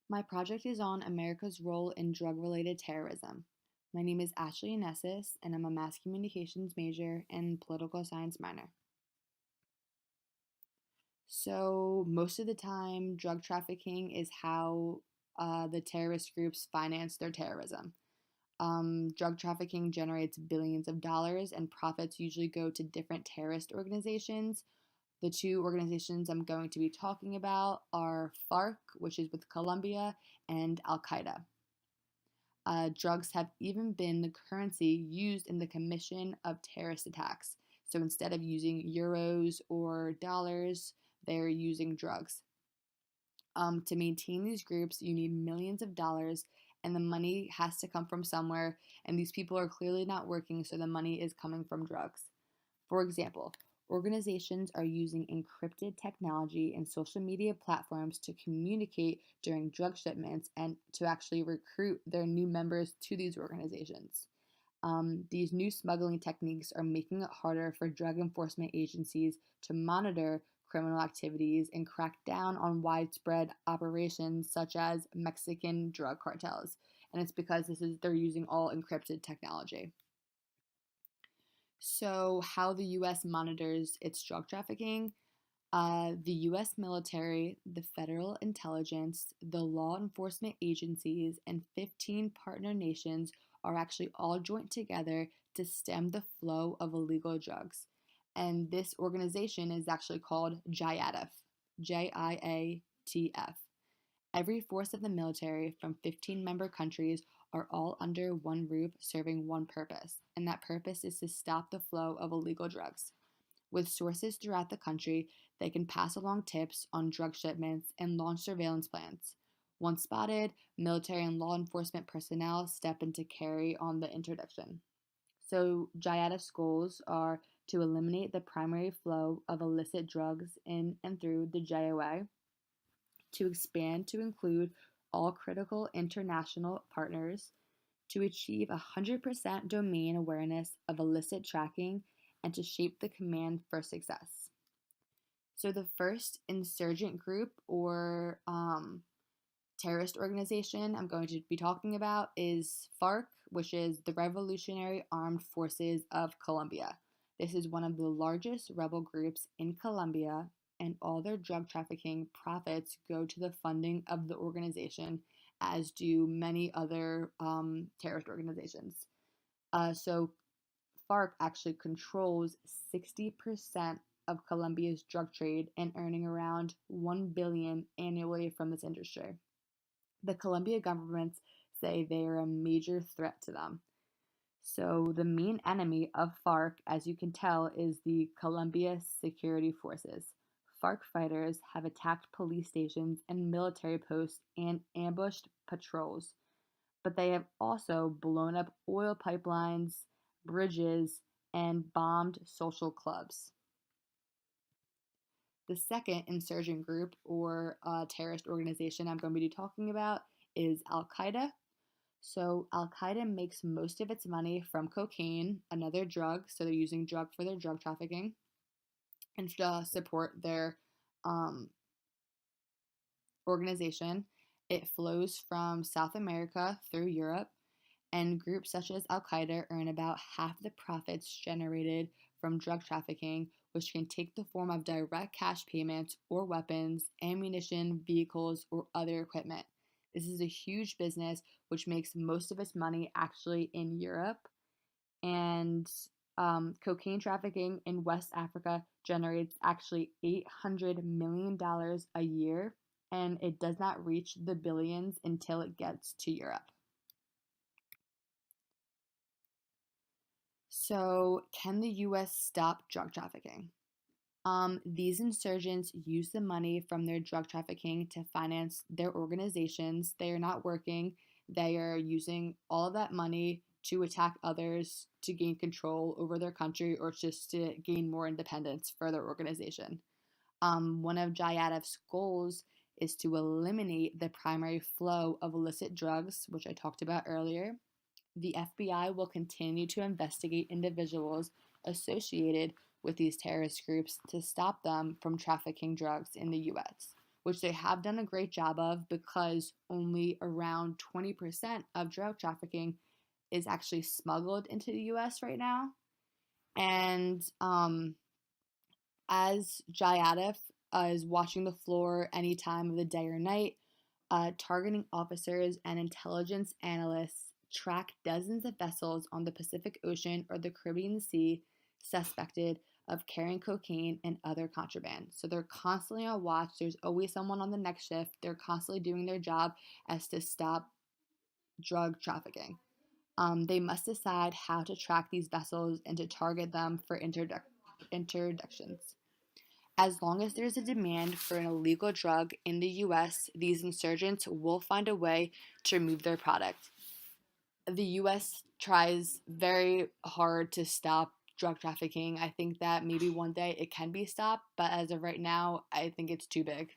My project is on America's role in drug-related terrorism. My name is Ashley Anessis, and I'm a mass communications major and political science minor. So, most of the time, drug trafficking is how the terrorist groups finance their terrorism. Drug trafficking generates billions of dollars, and profits usually go to different terrorist organizations. The two organizations I'm going to be talking about are FARC, which is with Colombia, and Al Qaeda. Drugs have even been the currency used in the commission of terrorist attacks. So instead of using euros or dollars, they're using drugs. To maintain these groups, you need millions of dollars, and the money has to come from somewhere, and these people are clearly not working, so the money is coming from drugs. For example, organizations are using encrypted technology and social media platforms to communicate during drug shipments and to actually recruit their new members to these organizations. These new smuggling techniques are making it harder for drug enforcement agencies to monitor criminal activities and crack down on widespread operations such as Mexican drug cartels. And it's because they're using all encrypted technology. So, how the US monitors its drug trafficking. The US military, the federal intelligence, the law enforcement agencies, and 15 partner nations are actually all joined together to stem the flow of illegal drugs. And this organization is actually called JIATF, JIATF. Every force of the military from 15 member countries are all under one roof serving one purpose, and that purpose is to stop the flow of illegal drugs. With sources throughout the country, they can pass along tips on drug shipments and launch surveillance plans. Once spotted, military and law enforcement personnel step in to carry on the interdiction. So, JIATF's goals are to eliminate the primary flow of illicit drugs in and through the JOA, to expand to include all critical international partners, to achieve 100% domain awareness of illicit tracking, and to shape the command for success. So, the first insurgent group or terrorist organization I'm going to be talking about is FARC, which is the Revolutionary Armed Forces of Colombia. This is one of the largest rebel groups in Colombia, and all their drug trafficking profits go to the funding of the organization, as do many other terrorist organizations. So, FARC actually controls 60% of Colombia's drug trade and earning around 1 billion annually from this industry. The Colombia governments say they are a major threat to them. So the main enemy of FARC, as you can tell, is the Colombia Security Forces. FARC fighters have attacked police stations and military posts and ambushed patrols, but they have also blown up oil pipelines, bridges, and bombed social clubs. The second insurgent group or terrorist organization I'm going to be talking about is Al Qaeda. So, Al Qaeda makes most of its money from cocaine, another drug, so they're using drug for their drug trafficking and support their um, organization. It flows from South America through Europe, and groups such as Al Qaeda earn about half the profits generated from drug trafficking, which can take the form of direct cash payments or weapons, ammunition, vehicles, or other equipment. This is a huge business which makes most of its money actually in Europe. And cocaine trafficking in West Africa generates actually $800 million a year, and it does not reach the billions until it gets to Europe. So, can the US stop drug trafficking? These insurgents use the money from their drug trafficking to finance their organizations. They are not working. They are using all of that money to attack others, to gain control over their country, or just to gain more independence for their organization. One of JIATF's goals is to eliminate the primary flow of illicit drugs, which I talked about earlier. The FBI will continue to investigate individuals associated with these terrorist groups to stop them from trafficking drugs in the US. which they have done a great job of because only around 20% of drug trafficking is actually smuggled into the US right now. And as Jayadif is watching the floor any time of the day or night, targeting officers and intelligence analysts track dozens of vessels on the Pacific Ocean or the Caribbean Sea suspected of carrying cocaine and other contraband. So they're constantly on watch. There's always someone on the next shift. They're constantly doing their job as to stop drug trafficking. They must decide how to track these vessels and to target them for interdictions. As long as there's a demand for an illegal drug in the US, these insurgents will find a way to remove their product. The US tries very hard to stop drug trafficking. I think that maybe one day it can be stopped, but as of right now, I think it's too big.